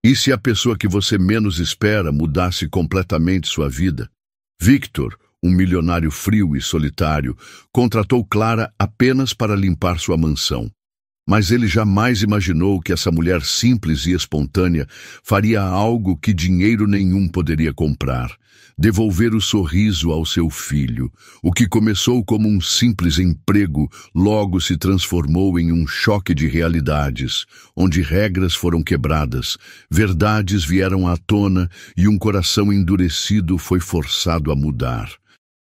E se a pessoa que você menos espera mudasse completamente sua vida? Victor, um milionário frio e solitário, contratou Clara apenas para limpar sua mansão. Mas ele jamais imaginou que essa mulher simples e espontânea faria algo que dinheiro nenhum poderia comprar: devolver o sorriso ao seu filho. O que começou como um simples emprego logo se transformou em um choque de realidades, onde regras foram quebradas, verdades vieram à tona e um coração endurecido foi forçado a mudar.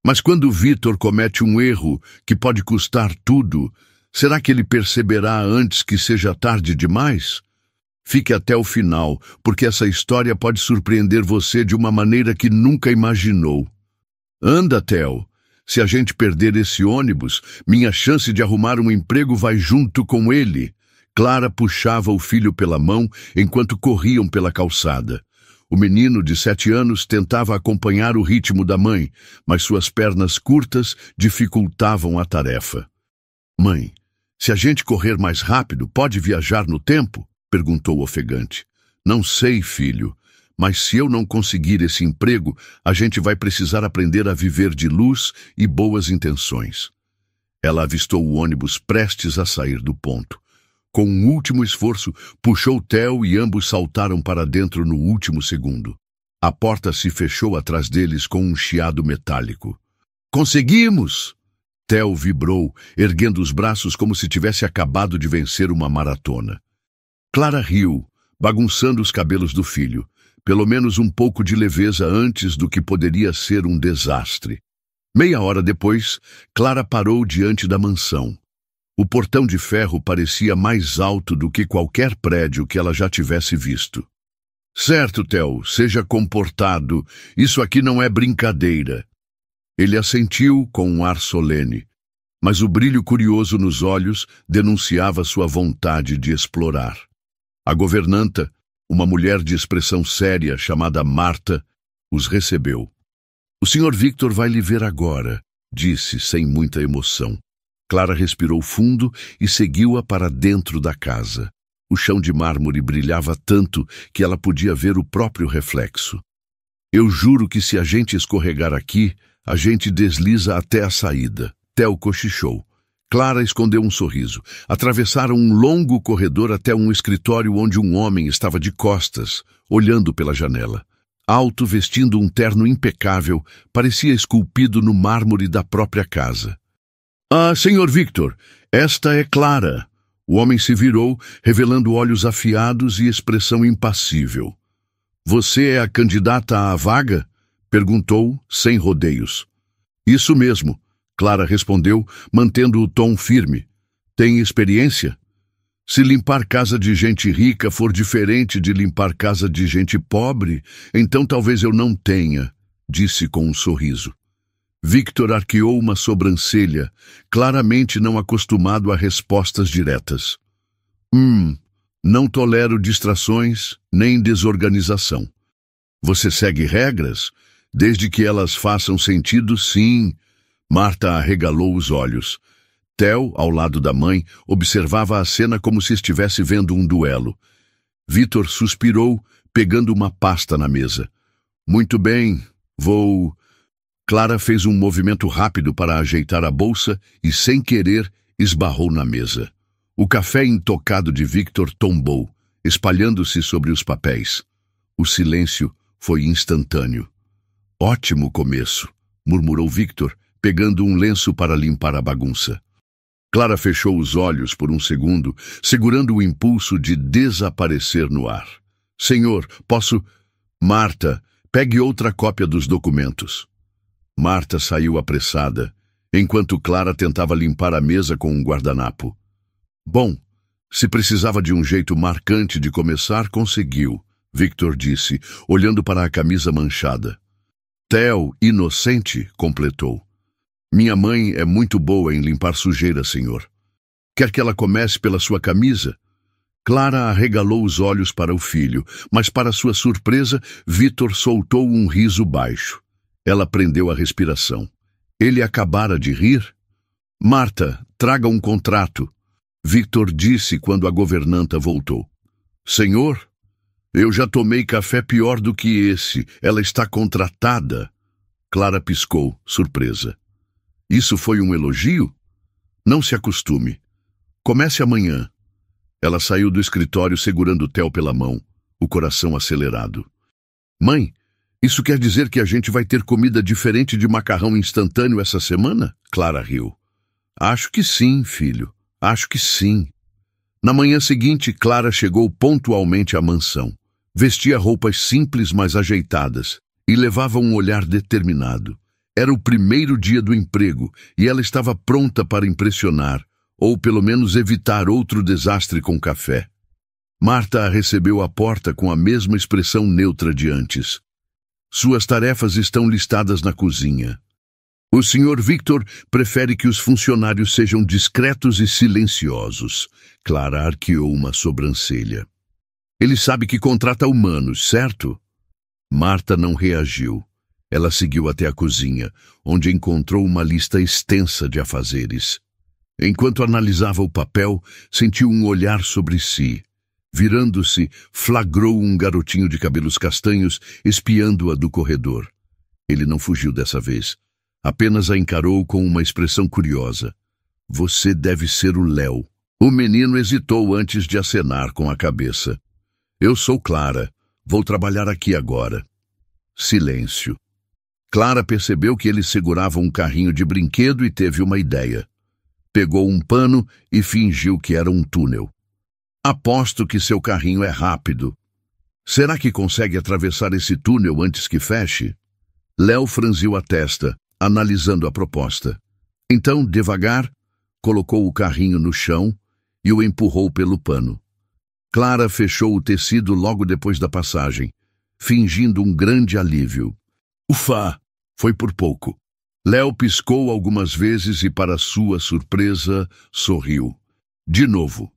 Mas quando Victor comete um erro que pode custar tudo, será que ele perceberá antes que seja tarde demais? Fique até o final, porque essa história pode surpreender você de uma maneira que nunca imaginou. Anda, Theo. Se a gente perder esse ônibus, minha chance de arrumar um emprego vai junto com ele. Clara puxava o filho pela mão enquanto corriam pela calçada. O menino de 7 anos tentava acompanhar o ritmo da mãe, mas suas pernas curtas dificultavam a tarefa. Mãe, se a gente correr mais rápido, pode viajar no tempo? Perguntou ofegante. Não sei, filho, mas se eu não conseguir esse emprego, a gente vai precisar aprender a viver de luz e boas intenções. Ela avistou o ônibus prestes a sair do ponto. Com um último esforço, puxou Theo e ambos saltaram para dentro no último segundo. A porta se fechou atrás deles com um chiado metálico. Conseguimos! Theo vibrou, erguendo os braços como se tivesse acabado de vencer uma maratona. Clara riu, bagunçando os cabelos do filho, pelo menos um pouco de leveza antes do que poderia ser um desastre. Meia hora depois, Clara parou diante da mansão. O portão de ferro parecia mais alto do que qualquer prédio que ela já tivesse visto. Certo, Theo, seja comportado. Isso aqui não é brincadeira. Ele assentiu com um ar solene, mas o brilho curioso nos olhos denunciava sua vontade de explorar. A governanta, uma mulher de expressão séria chamada Marta, os recebeu. O Sr. Victor vai lhe ver agora, disse sem muita emoção. Clara respirou fundo e seguiu-a para dentro da casa. O chão de mármore brilhava tanto que ela podia ver o próprio reflexo. Eu juro que se a gente escorregar aqui, a gente desliza até a saída. Theo cochichou. Clara escondeu um sorriso. Atravessaram um longo corredor até um escritório onde um homem estava de costas, olhando pela janela. Alto, vestindo um terno impecável, parecia esculpido no mármore da própria casa. Ah, Sr. Victor, esta é Clara. O homem se virou, revelando olhos afiados e expressão impassível. Você é a candidata à vaga? Perguntou, sem rodeios. Isso mesmo, Clara respondeu, mantendo o tom firme. Tem experiência? Se limpar casa de gente rica for diferente de limpar casa de gente pobre, então talvez eu não tenha, disse com um sorriso. Victor arqueou uma sobrancelha, claramente não acostumado a respostas diretas. Não tolero distrações nem desorganização. Você segue regras? Desde que elas façam sentido, sim. Marta arregalou os olhos. Theo, ao lado da mãe, observava a cena como se estivesse vendo um duelo. Victor suspirou, pegando uma pasta na mesa. Muito bem, vou... Clara fez um movimento rápido para ajeitar a bolsa e, sem querer, esbarrou na mesa. O café intocado de Victor tombou, espalhando-se sobre os papéis. O silêncio foi instantâneo. Ótimo começo, murmurou Victor, pegando um lenço para limpar a bagunça. Clara fechou os olhos por um segundo, segurando o impulso de desaparecer no ar. Senhor, posso... Marta, pegue outra cópia dos documentos. Marta saiu apressada, enquanto Clara tentava limpar a mesa com um guardanapo. Bom, se precisava de um jeito marcante de começar, conseguiu, Victor disse, olhando para a camisa manchada. Theo, inocente, completou. Minha mãe é muito boa em limpar sujeira, senhor. Quer que ela comece pela sua camisa? Clara arregalou os olhos para o filho, mas para sua surpresa, Victor soltou um riso baixo. Ela prendeu a respiração. Ele acabara de rir? Marta, traga um contrato. Victor disse quando a governanta voltou. Senhor? Eu já tomei café pior do que esse. Ela está contratada. Clara piscou, surpresa. Isso foi um elogio? Não se acostume. Comece amanhã. Ela saiu do escritório segurando Theo pela mão, o coração acelerado. Mãe, isso quer dizer que a gente vai ter comida diferente de macarrão instantâneo essa semana? Clara riu. Acho que sim, filho. Acho que sim. Na manhã seguinte, Clara chegou pontualmente à mansão. Vestia roupas simples, mas ajeitadas, e levava um olhar determinado. Era o primeiro dia do emprego, e ela estava pronta para impressionar, ou pelo menos evitar outro desastre com café. Marta a recebeu à porta com a mesma expressão neutra de antes. Suas tarefas estão listadas na cozinha. O Sr. Victor prefere que os funcionários sejam discretos e silenciosos. Clara arqueou uma sobrancelha. Ele sabe que contrata humanos, certo? Marta não reagiu. Ela seguiu até a cozinha, onde encontrou uma lista extensa de afazeres. Enquanto analisava o papel, sentiu um olhar sobre si. Virando-se, flagrou um garotinho de cabelos castanhos espiando-a do corredor. Ele não fugiu dessa vez. Apenas a encarou com uma expressão curiosa. Você deve ser o Léo. O menino hesitou antes de acenar com a cabeça. Eu sou Clara. Vou trabalhar aqui agora. Silêncio. Clara percebeu que ele segurava um carrinho de brinquedo e teve uma ideia. Pegou um pano e fingiu que era um túnel. Aposto que seu carrinho é rápido. Será que consegue atravessar esse túnel antes que feche? Léo franziu a testa, analisando a proposta. Então, devagar, colocou o carrinho no chão e o empurrou pelo pano. Clara fechou o tecido logo depois da passagem, fingindo um grande alívio. Ufa! Foi por pouco. Léo piscou algumas vezes e, para sua surpresa, sorriu. De novo.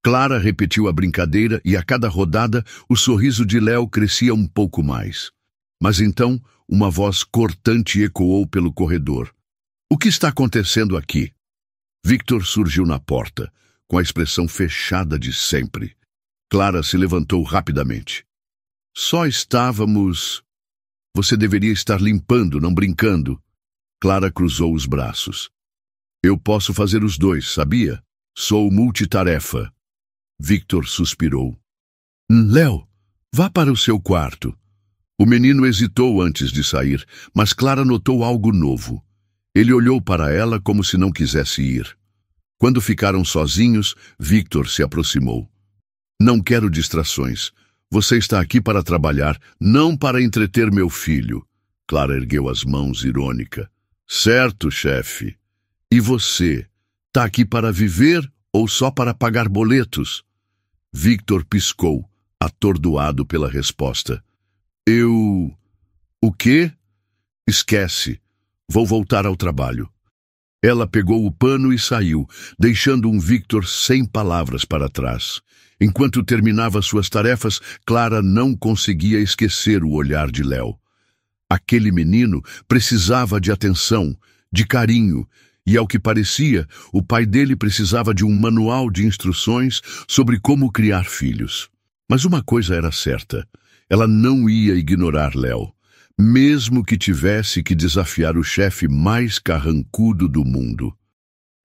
Clara repetiu a brincadeira e, a cada rodada, o sorriso de Léo crescia um pouco mais. Mas então, uma voz cortante ecoou pelo corredor. O que está acontecendo aqui? Victor surgiu na porta, com a expressão fechada de sempre. Clara se levantou rapidamente. Só estávamos... Você deveria estar limpando, não brincando. Clara cruzou os braços. Eu posso fazer os dois, sabia? Sou multitarefa. Victor suspirou. Léo, vá para o seu quarto. O menino hesitou antes de sair, mas Clara notou algo novo. Ele olhou para ela como se não quisesse ir. Quando ficaram sozinhos, Victor se aproximou. Não quero distrações. Você está aqui para trabalhar, não para entreter meu filho. Clara ergueu as mãos, irônica. Certo, chefe. E você? Está aqui para viver ou só para pagar boletos? Victor piscou, atordoado pela resposta. O quê? Esquece. Vou voltar ao trabalho. Ela pegou o pano e saiu, deixando um Victor sem palavras para trás. Enquanto terminava suas tarefas, Clara não conseguia esquecer o olhar de Léo. Aquele menino precisava de atenção, de carinho, e, ao que parecia, o pai dele precisava de um manual de instruções sobre como criar filhos. Mas uma coisa era certa, ela não ia ignorar Léo, mesmo que tivesse que desafiar o chefe mais carrancudo do mundo.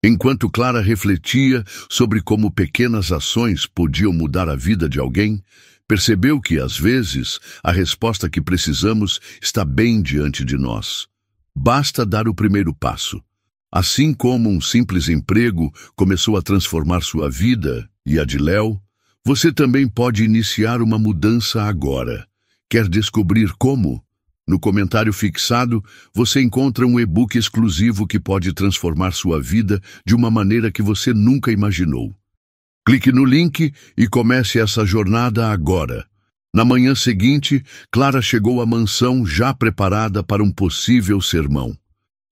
Enquanto Clara refletia sobre como pequenas ações podiam mudar a vida de alguém, percebeu que, às vezes, a resposta que precisamos está bem diante de nós. Basta dar o primeiro passo. Assim como um simples emprego começou a transformar sua vida e a de Léo, você também pode iniciar uma mudança agora. Quer descobrir como? No comentário fixado, você encontra um e-book exclusivo que pode transformar sua vida de uma maneira que você nunca imaginou. Clique no link e comece essa jornada agora. Na manhã seguinte, Clara chegou à mansão já preparada para um possível sermão.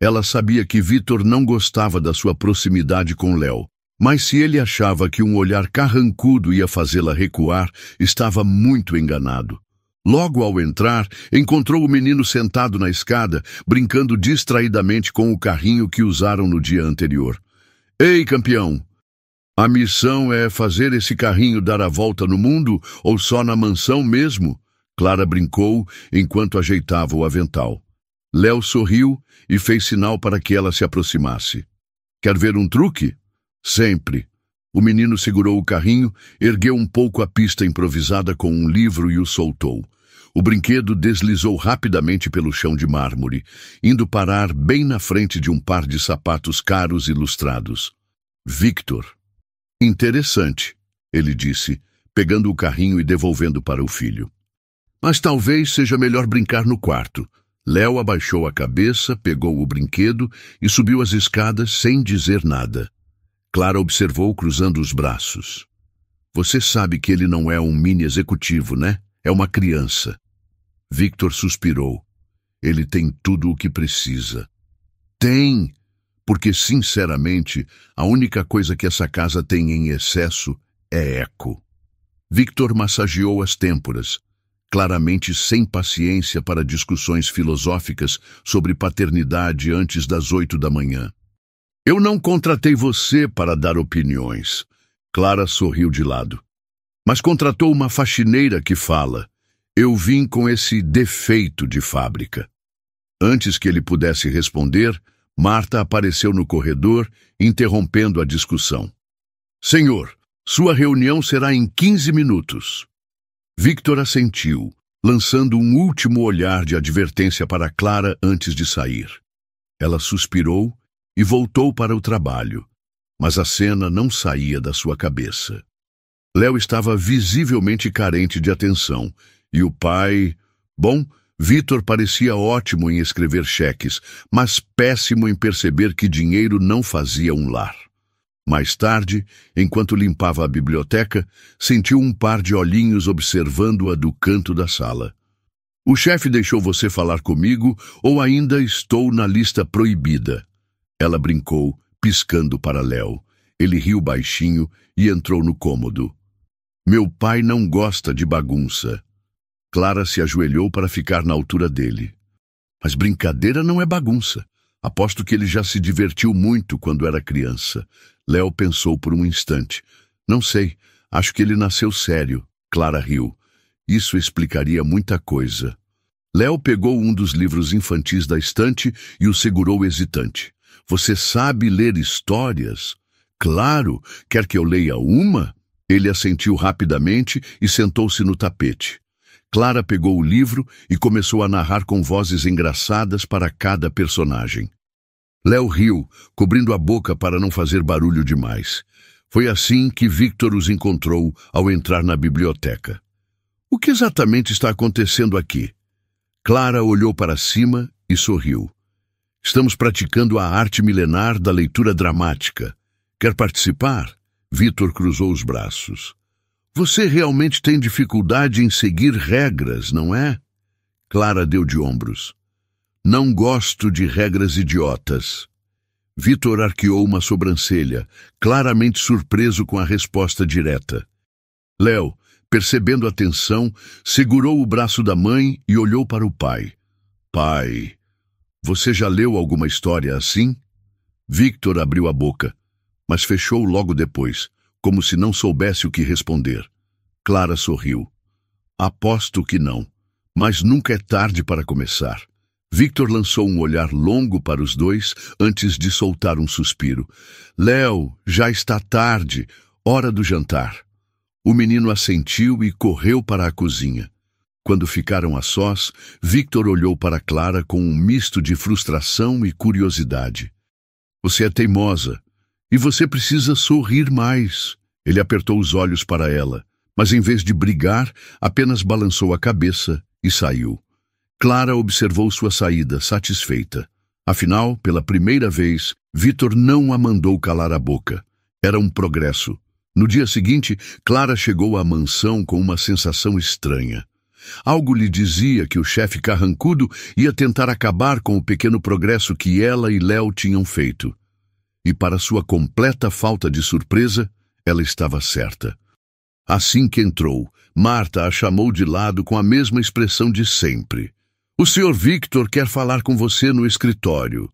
Ela sabia que Victor não gostava da sua proximidade com Léo, mas se ele achava que um olhar carrancudo ia fazê-la recuar, estava muito enganado. Logo ao entrar, encontrou o menino sentado na escada, brincando distraidamente com o carrinho que usaram no dia anterior. Ei, campeão! A missão é fazer esse carrinho dar a volta no mundo ou só na mansão mesmo? Clara brincou enquanto ajeitava o avental. Léo sorriu e fez sinal para que ela se aproximasse. Quer ver um truque? Sempre. O menino segurou o carrinho, ergueu um pouco a pista improvisada com um livro e o soltou. O brinquedo deslizou rapidamente pelo chão de mármore, indo parar bem na frente de um par de sapatos caros e lustrados. Victor. Interessante, ele disse, pegando o carrinho e devolvendo para o filho. Mas talvez seja melhor brincar no quarto. Léo abaixou a cabeça, pegou o brinquedo e subiu as escadas sem dizer nada. Clara observou cruzando os braços. Você sabe que ele não é um mini executivo, né? É uma criança. Victor suspirou. Ele tem tudo o que precisa. Tem, porque, sinceramente, a única coisa que essa casa tem em excesso é eco. Victor massageou as têmporas, claramente sem paciência para discussões filosóficas sobre paternidade antes das 8 da manhã. Eu não contratei você para dar opiniões. Clara sorriu de lado. Mas contratou uma faxineira que fala. Eu vim com esse defeito de fábrica. Antes que ele pudesse responder, Marta apareceu no corredor, interrompendo a discussão. Senhor, sua reunião será em 15 minutos. Victor assentiu, lançando um último olhar de advertência para Clara antes de sair. Ela suspirou e voltou para o trabalho, mas a cena não saía da sua cabeça. Léo estava visivelmente carente de atenção, e o pai... Bom, Victor parecia ótimo em escrever cheques, mas péssimo em perceber que dinheiro não fazia um lar. Mais tarde, enquanto limpava a biblioteca, sentiu um par de olhinhos observando-a do canto da sala. O chefe deixou você falar comigo ou ainda estou na lista proibida? Ela brincou, piscando para Léo. Ele riu baixinho e entrou no cômodo. Meu pai não gosta de bagunça. Clara se ajoelhou para ficar na altura dele. Mas brincadeira não é bagunça. Aposto que ele já se divertiu muito quando era criança. Léo pensou por um instante. Não sei, acho que ele nasceu sério. Clara riu. Isso explicaria muita coisa. Léo pegou um dos livros infantis da estante e o segurou hesitante. Você sabe ler histórias? Claro, quer que eu leia uma? Ele assentiu rapidamente e sentou-se no tapete. Clara pegou o livro e começou a narrar com vozes engraçadas para cada personagem. Léo riu, cobrindo a boca para não fazer barulho demais. Foi assim que Victor os encontrou ao entrar na biblioteca. O que exatamente está acontecendo aqui? Clara olhou para cima e sorriu. Estamos praticando a arte milenar da leitura dramática. Quer participar? Victor cruzou os braços. Você realmente tem dificuldade em seguir regras, não é? Clara deu de ombros. Não gosto de regras idiotas. Victor arqueou uma sobrancelha, claramente surpreso com a resposta direta. Léo, percebendo a tensão, segurou o braço da mãe e olhou para o pai. Pai, você já leu alguma história assim? Victor abriu a boca, mas fechou logo depois, como se não soubesse o que responder. Clara sorriu. Aposto que não, mas nunca é tarde para começar. Victor lançou um olhar longo para os dois antes de soltar um suspiro. Léo, já está tarde, hora do jantar. O menino assentiu e correu para a cozinha. Quando ficaram a sós, Victor olhou para Clara com um misto de frustração e curiosidade. Você é teimosa, e você precisa sorrir mais. Ele apertou os olhos para ela, mas em vez de brigar, apenas balançou a cabeça e saiu. Clara observou sua saída, satisfeita. Afinal, pela primeira vez, Victor não a mandou calar a boca. Era um progresso. No dia seguinte, Clara chegou à mansão com uma sensação estranha. Algo lhe dizia que o chefe carrancudo ia tentar acabar com o pequeno progresso que ela e Léo tinham feito. E para sua completa falta de surpresa, ela estava certa. Assim que entrou, Marta a chamou de lado com a mesma expressão de sempre. O Sr. Victor quer falar com você no escritório.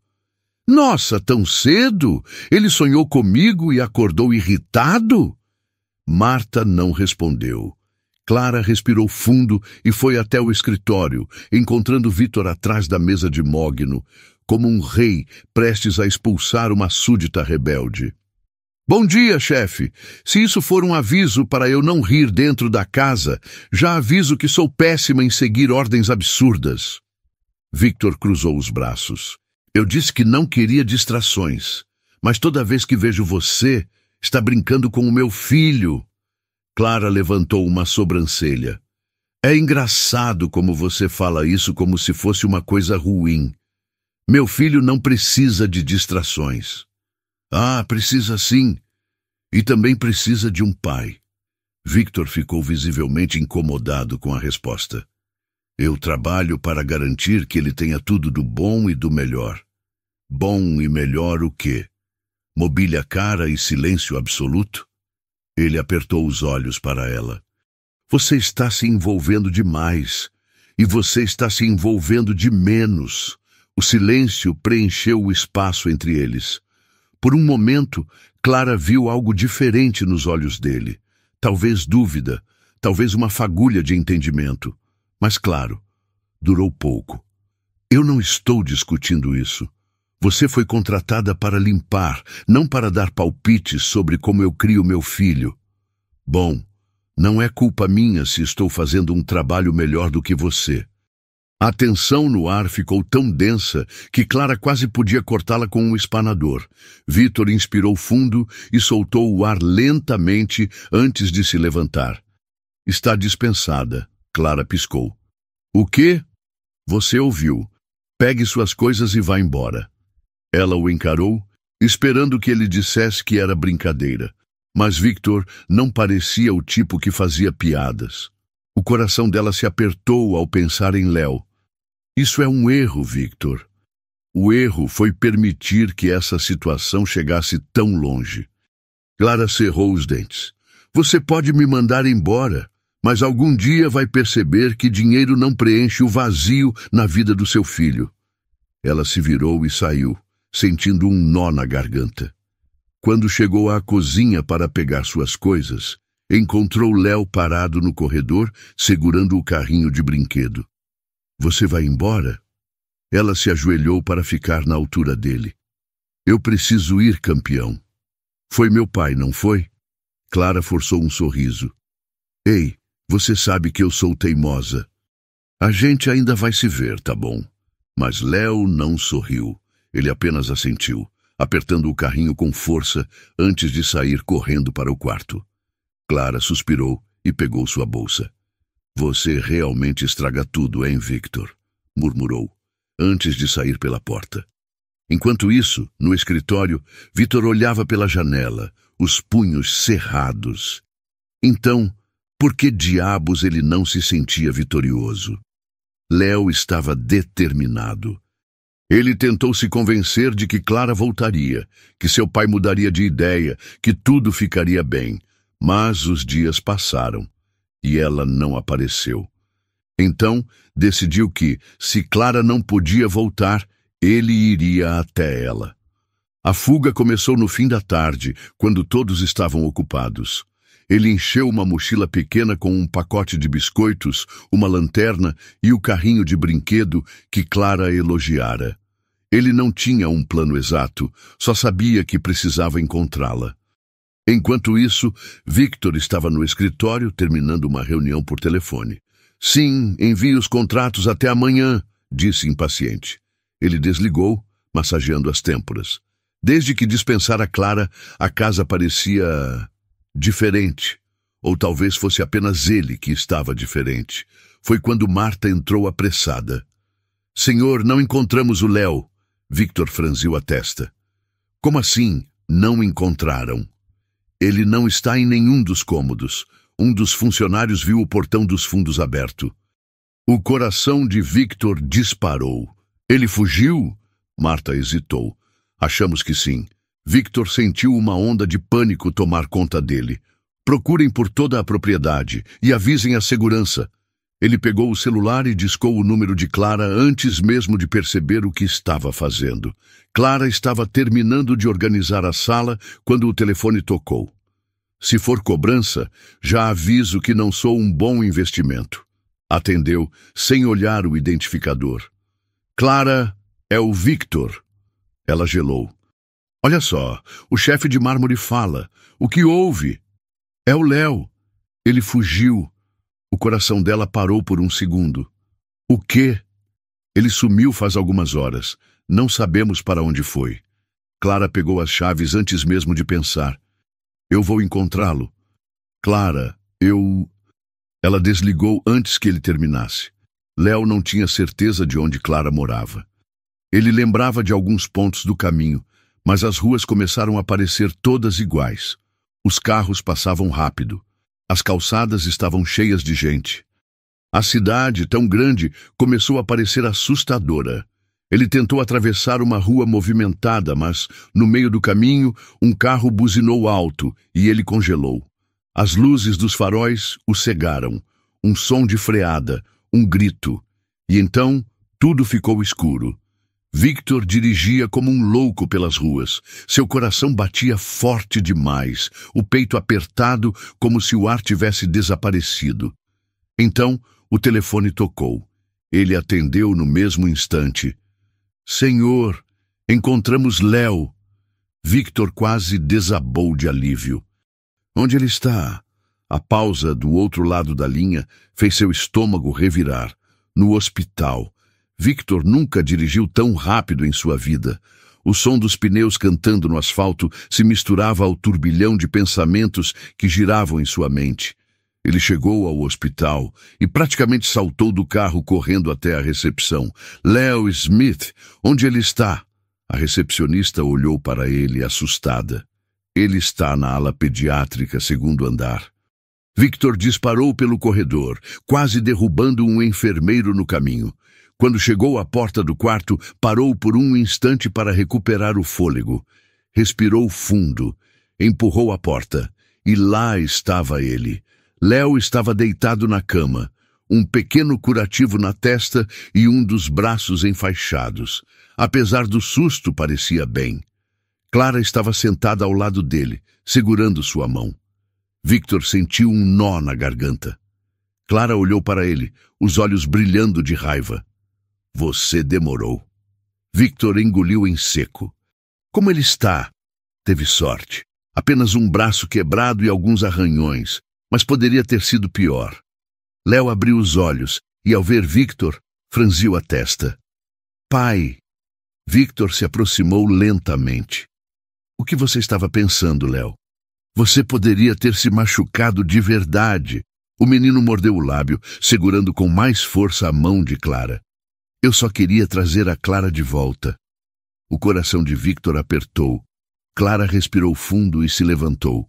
Nossa, tão cedo? Ele sonhou comigo e acordou irritado? Marta não respondeu. Clara respirou fundo e foi até o escritório, encontrando Victor atrás da mesa de mogno, como um rei prestes a expulsar uma súdita rebelde. Bom dia, chefe. Se isso for um aviso para eu não rir dentro da casa, já aviso que sou péssima em seguir ordens absurdas. Victor cruzou os braços. Eu disse que não queria distrações, mas toda vez que vejo você, está brincando com o meu filho. Clara levantou uma sobrancelha. É engraçado como você fala isso como se fosse uma coisa ruim. Meu filho não precisa de distrações. Ah, precisa sim. E também precisa de um pai. Victor ficou visivelmente incomodado com a resposta. Eu trabalho para garantir que ele tenha tudo do bom e do melhor. Bom e melhor o quê? Mobília cara e silêncio absoluto? Ele apertou os olhos para ela. Você está se envolvendo demais. E você está se envolvendo de menos. O silêncio preencheu o espaço entre eles. Por um momento, Clara viu algo diferente nos olhos dele. Talvez dúvida, talvez uma fagulha de entendimento. Mas claro, durou pouco. Eu não estou discutindo isso. Você foi contratada para limpar, não para dar palpites sobre como eu crio meu filho. Bom, não é culpa minha se estou fazendo um trabalho melhor do que você. A tensão no ar ficou tão densa que Clara quase podia cortá-la com um espanador. Victor inspirou fundo e soltou o ar lentamente antes de se levantar. Está dispensada, Clara piscou. O quê? Você ouviu. Pegue suas coisas e vá embora. Ela o encarou, esperando que ele dissesse que era brincadeira. Mas Victor não parecia o tipo que fazia piadas. O coração dela se apertou ao pensar em Léo. Isso é um erro, Victor. O erro foi permitir que essa situação chegasse tão longe. Clara cerrou os dentes. Você pode me mandar embora, mas algum dia vai perceber que dinheiro não preenche o vazio na vida do seu filho. Ela se virou e saiu, sentindo um nó na garganta. Quando chegou à cozinha para pegar suas coisas, encontrou Léo parado no corredor, segurando o carrinho de brinquedo. Você vai embora? Ela se ajoelhou para ficar na altura dele. Eu preciso ir, campeão. Foi meu pai, não foi? Clara forçou um sorriso. Ei, você sabe que eu sou teimosa. A gente ainda vai se ver, tá bom? Mas Léo não sorriu. Ele apenas assentiu, apertando o carrinho com força antes de sair correndo para o quarto. Clara suspirou e pegou sua bolsa. Você realmente estraga tudo, hein, Victor? Murmurou, antes de sair pela porta. Enquanto isso, no escritório, Victor olhava pela janela, os punhos cerrados. Então, por que diabos ele não se sentia vitorioso? Léo estava determinado. Ele tentou se convencer de que Clara voltaria, que seu pai mudaria de ideia, que tudo ficaria bem. Mas os dias passaram e ela não apareceu. Então, decidiu que, se Clara não podia voltar, ele iria até ela. A fuga começou no fim da tarde, quando todos estavam ocupados. Ele encheu uma mochila pequena com um pacote de biscoitos, uma lanterna e o carrinho de brinquedo que Clara elogiara. Ele não tinha um plano exato, só sabia que precisava encontrá-la. Enquanto isso, Victor estava no escritório terminando uma reunião por telefone. Sim, envie os contratos até amanhã, disse impaciente. Ele desligou, massageando as têmporas. Desde que dispensara Clara, a casa parecia diferente. Ou talvez fosse apenas ele que estava diferente. Foi quando Marta entrou apressada. Senhor, não encontramos o Léo. Victor franziu a testa. Como assim, não encontraram? Ele não está em nenhum dos cômodos. Um dos funcionários viu o portão dos fundos aberto. O coração de Victor disparou. Ele fugiu? Marta hesitou. Achamos que sim. Victor sentiu uma onda de pânico tomar conta dele. Procurem por toda a propriedade e avisem a segurança. Ele pegou o celular e discou o número de Clara antes mesmo de perceber o que estava fazendo. Clara estava terminando de organizar a sala quando o telefone tocou. Se for cobrança, já aviso que não sou um bom investimento. Atendeu, sem olhar o identificador. Clara, é o Victor. Ela gelou. Olha só, o chefe de mármore fala. O que houve? É o Léo. Ele fugiu. O coração dela parou por um segundo. O quê? Ele sumiu faz algumas horas. Não sabemos para onde foi. Clara pegou as chaves antes mesmo de pensar. Eu vou encontrá-lo. Clara, Ela desligou antes que ele terminasse. Léo não tinha certeza de onde Clara morava. Ele lembrava de alguns pontos do caminho, mas as ruas começaram a parecer todas iguais. Os carros passavam rápido. As calçadas estavam cheias de gente. A cidade, tão grande, começou a parecer assustadora. Ele tentou atravessar uma rua movimentada, mas, no meio do caminho, um carro buzinou alto e ele congelou. As luzes dos faróis o cegaram. Um som de freada, um grito. E então, tudo ficou escuro. Victor dirigia como um louco pelas ruas. Seu coração batia forte demais, o peito apertado como se o ar tivesse desaparecido. Então, o telefone tocou. Ele atendeu no mesmo instante. Senhor, encontramos Léo. Victor quase desabou de alívio. Onde ele está? A pausa do outro lado da linha fez seu estômago revirar. No hospital. Victor nunca dirigiu tão rápido em sua vida. O som dos pneus cantando no asfalto se misturava ao turbilhão de pensamentos que giravam em sua mente. Ele chegou ao hospital e praticamente saltou do carro correndo até a recepção. Léo Smith, onde ele está? A recepcionista olhou para ele assustada. Ele está na ala pediátrica, segundo andar. Victor disparou pelo corredor, quase derrubando um enfermeiro no caminho. Quando chegou à porta do quarto, parou por um instante para recuperar o fôlego. Respirou fundo, empurrou a porta, e lá estava ele. Léo estava deitado na cama, um pequeno curativo na testa e um dos braços enfaixados. Apesar do susto, parecia bem. Clara estava sentada ao lado dele, segurando sua mão. Victor sentiu um nó na garganta. Clara olhou para ele, os olhos brilhando de raiva. Você demorou. Victor engoliu em seco. Como ele está? Teve sorte. Apenas um braço quebrado e alguns arranhões, mas poderia ter sido pior. Léo abriu os olhos e, ao ver Victor, franziu a testa. Pai! Victor se aproximou lentamente. O que você estava pensando, Léo? Você poderia ter se machucado de verdade. O menino mordeu o lábio, segurando com mais força a mão de Clara. Eu só queria trazer a Clara de volta. O coração de Victor apertou. Clara respirou fundo e se levantou.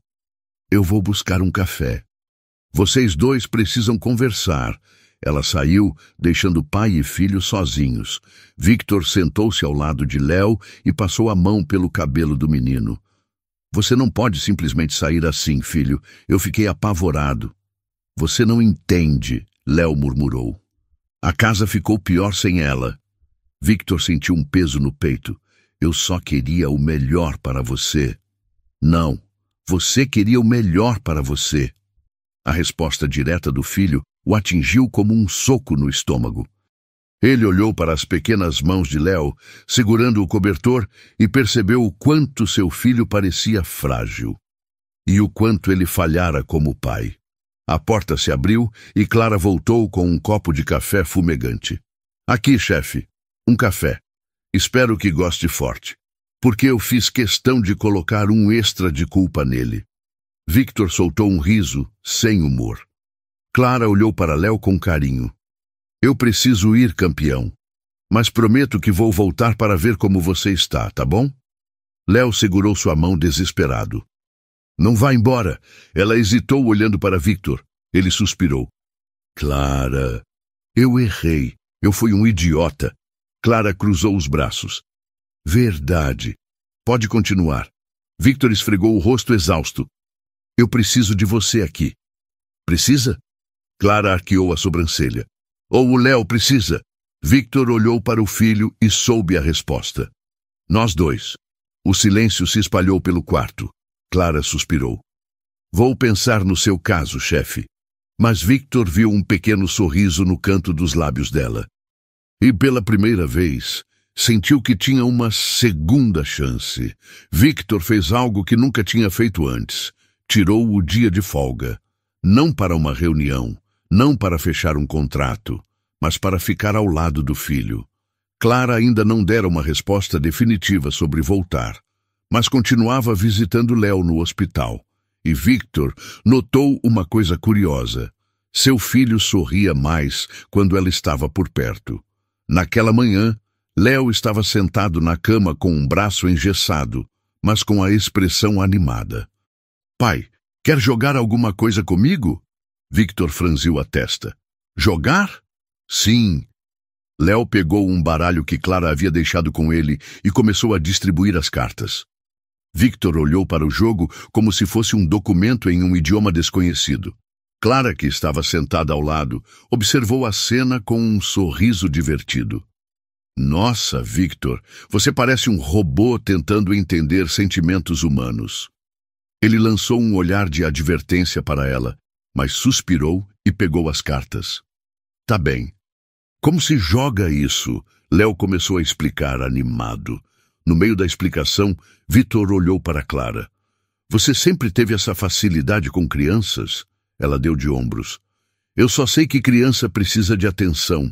Eu vou buscar um café. Vocês dois precisam conversar. Ela saiu, deixando pai e filho sozinhos. Victor sentou-se ao lado de Léo e passou a mão pelo cabelo do menino. Você não pode simplesmente sair assim, filho. Eu fiquei apavorado. Você não entende, Léo murmurou. A casa ficou pior sem ela. Victor sentiu um peso no peito. Eu só queria o melhor para você. Não, você queria o melhor para você. A resposta direta do filho o atingiu como um soco no estômago. Ele olhou para as pequenas mãos de Léo, segurando o cobertor, e percebeu o quanto seu filho parecia frágil. E o quanto ele falhara como pai. A porta se abriu e Clara voltou com um copo de café fumegante. Aqui, chefe, um café. Espero que goste forte, porque eu fiz questão de colocar um extra de culpa nele. Victor soltou um riso, sem humor. Clara olhou para Léo com carinho. Eu preciso ir, campeão, mas prometo que vou voltar para ver como você está, tá bom? Léo segurou sua mão desesperado. Não vá embora. Ela hesitou olhando para Victor. Ele suspirou. Clara, eu errei. Eu fui um idiota. Clara cruzou os braços. Verdade. Pode continuar. Victor esfregou o rosto exausto. Eu preciso de você aqui. Precisa? Clara arqueou a sobrancelha. Ou o Léo precisa. Victor olhou para o filho e soube a resposta. Nós dois. O silêncio se espalhou pelo quarto. Clara suspirou. Vou pensar no seu caso, chefe. Mas Victor viu um pequeno sorriso no canto dos lábios dela. E pela primeira vez, sentiu que tinha uma segunda chance. Victor fez algo que nunca tinha feito antes. Tirou o dia de folga. Não para uma reunião, não para fechar um contrato, mas para ficar ao lado do filho. Clara ainda não dera uma resposta definitiva sobre voltar, mas continuava visitando Léo no hospital. E Victor notou uma coisa curiosa. Seu filho sorria mais quando ela estava por perto. Naquela manhã, Léo estava sentado na cama com um braço engessado, mas com a expressão animada. Pai, quer jogar alguma coisa comigo? Victor franziu a testa. Jogar? Sim. Léo pegou um baralho que Clara havia deixado com ele e começou a distribuir as cartas. Victor olhou para o jogo como se fosse um documento em um idioma desconhecido. Clara, que estava sentada ao lado, observou a cena com um sorriso divertido. Nossa, Victor, você parece um robô tentando entender sentimentos humanos. Ele lançou um olhar de advertência para ela, mas suspirou e pegou as cartas. Tá bem. Como se joga isso? Léo começou a explicar, animado. No meio da explicação, Victor olhou para Clara. Você sempre teve essa facilidade com crianças? Ela deu de ombros. Eu só sei que criança precisa de atenção.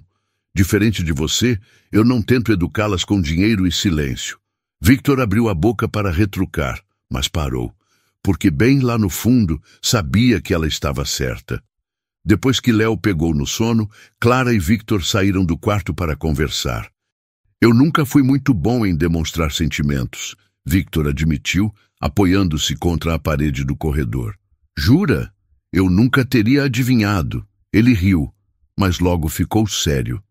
Diferente de você, eu não tento educá-las com dinheiro e silêncio. Victor abriu a boca para retrucar, mas parou, porque bem lá no fundo sabia que ela estava certa. Depois que Léo pegou no sono, Clara e Victor saíram do quarto para conversar. Eu nunca fui muito bom em demonstrar sentimentos, Victor admitiu, apoiando-se contra a parede do corredor. Jura? Eu nunca teria adivinhado. Ele riu, mas logo ficou sério.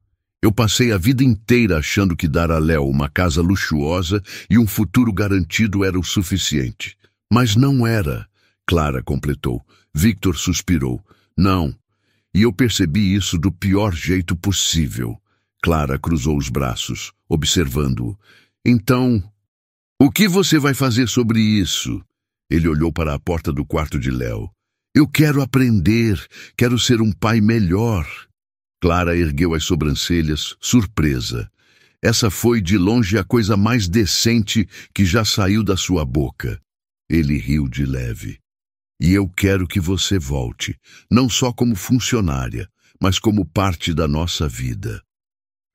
Eu passei a vida inteira achando que dar a Léo uma casa luxuosa e um futuro garantido era o suficiente. Mas não era, Clara completou. Victor suspirou. Não. E eu percebi isso do pior jeito possível. Clara cruzou os braços, observando-o. Então, o que você vai fazer sobre isso? Ele olhou para a porta do quarto de Léo. Eu quero aprender, quero ser um pai melhor. Clara ergueu as sobrancelhas, surpresa. Essa foi de longe a coisa mais decente que já saiu da sua boca. Ele riu de leve. E eu quero que você volte, não só como funcionária, mas como parte da nossa vida.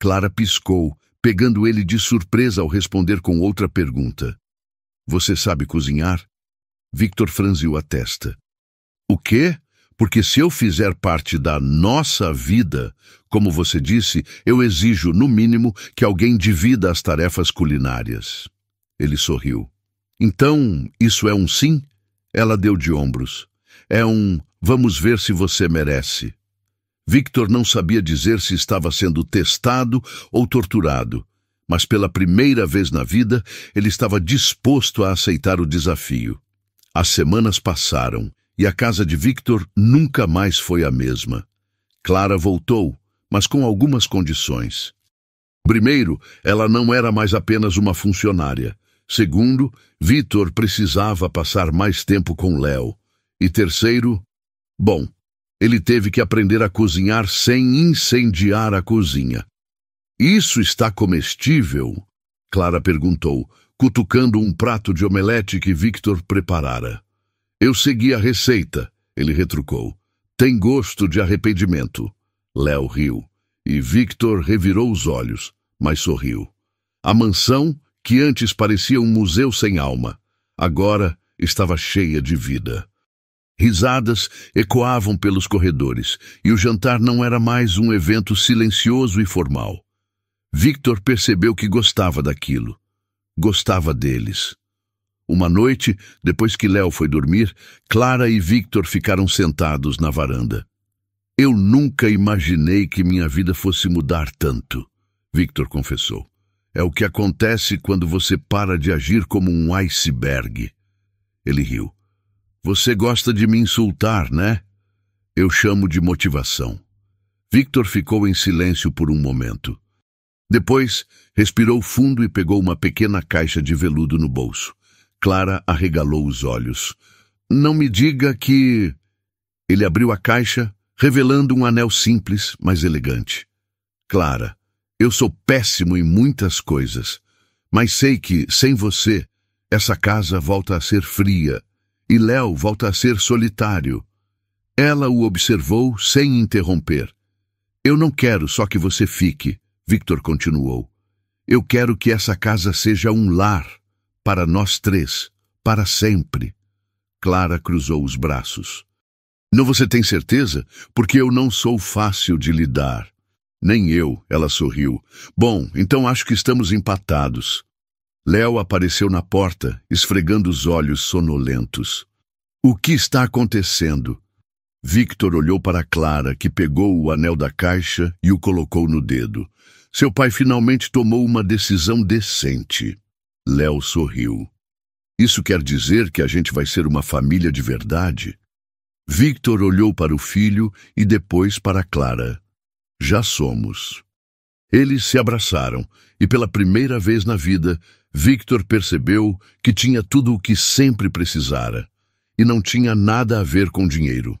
Clara piscou, pegando ele de surpresa ao responder com outra pergunta. Você sabe cozinhar? Victor franziu a testa. O quê? Porque se eu fizer parte da nossa vida, como você disse, eu exijo, no mínimo, que alguém divida as tarefas culinárias. Ele sorriu. Então, isso é um sim? Ela deu de ombros. É um vamos ver se você merece. Victor não sabia dizer se estava sendo testado ou torturado, mas pela primeira vez na vida, ele estava disposto a aceitar o desafio. As semanas passaram e a casa de Victor nunca mais foi a mesma. Clara voltou, mas com algumas condições. Primeiro, ela não era mais apenas uma funcionária. Segundo, Victor precisava passar mais tempo com Léo. E terceiro, bom, ele teve que aprender a cozinhar sem incendiar a cozinha. Isso está comestível? Clara perguntou, cutucando um prato de omelete que Victor preparara. Eu segui a receita, ele retrucou. Tem gosto de arrependimento. Léo riu, e Victor revirou os olhos, mas sorriu. A mansão, que antes parecia um museu sem alma, agora estava cheia de vida. Risadas ecoavam pelos corredores, e o jantar não era mais um evento silencioso e formal. Victor percebeu que gostava daquilo. Gostava deles. Uma noite, depois que Léo foi dormir, Clara e Victor ficaram sentados na varanda. Eu nunca imaginei que minha vida fosse mudar tanto, Victor confessou. É o que acontece quando você para de agir como um iceberg. Ele riu. Você gosta de me insultar, né? eu chamo de motivação. Victor ficou em silêncio por um momento. Depois, respirou fundo e pegou uma pequena caixa de veludo no bolso. Clara arregalou os olhos. Não me diga que... Ele abriu a caixa, revelando um anel simples, mas elegante. Clara, eu sou péssimo em muitas coisas, mas sei que, sem você, essa casa volta a ser fria e Léo volta a ser solitário. Ela o observou sem interromper. Eu não quero só que você fique, Victor continuou. Eu quero que essa casa seja um lar para nós três, para sempre. Clara cruzou os braços. Não, você tem certeza? Porque eu não sou fácil de lidar. Nem eu, ela sorriu. Bom, então acho que estamos empatados. Léo apareceu na porta, esfregando os olhos sonolentos. O que está acontecendo? Victor olhou para Clara, que pegou o anel da caixa e o colocou no dedo. Seu pai finalmente tomou uma decisão decente. Léo sorriu. Isso quer dizer que a gente vai ser uma família de verdade? Victor olhou para o filho e depois para Clara. Já somos. Eles se abraçaram e pela primeira vez na vida, Victor percebeu que tinha tudo o que sempre precisara e não tinha nada a ver com dinheiro.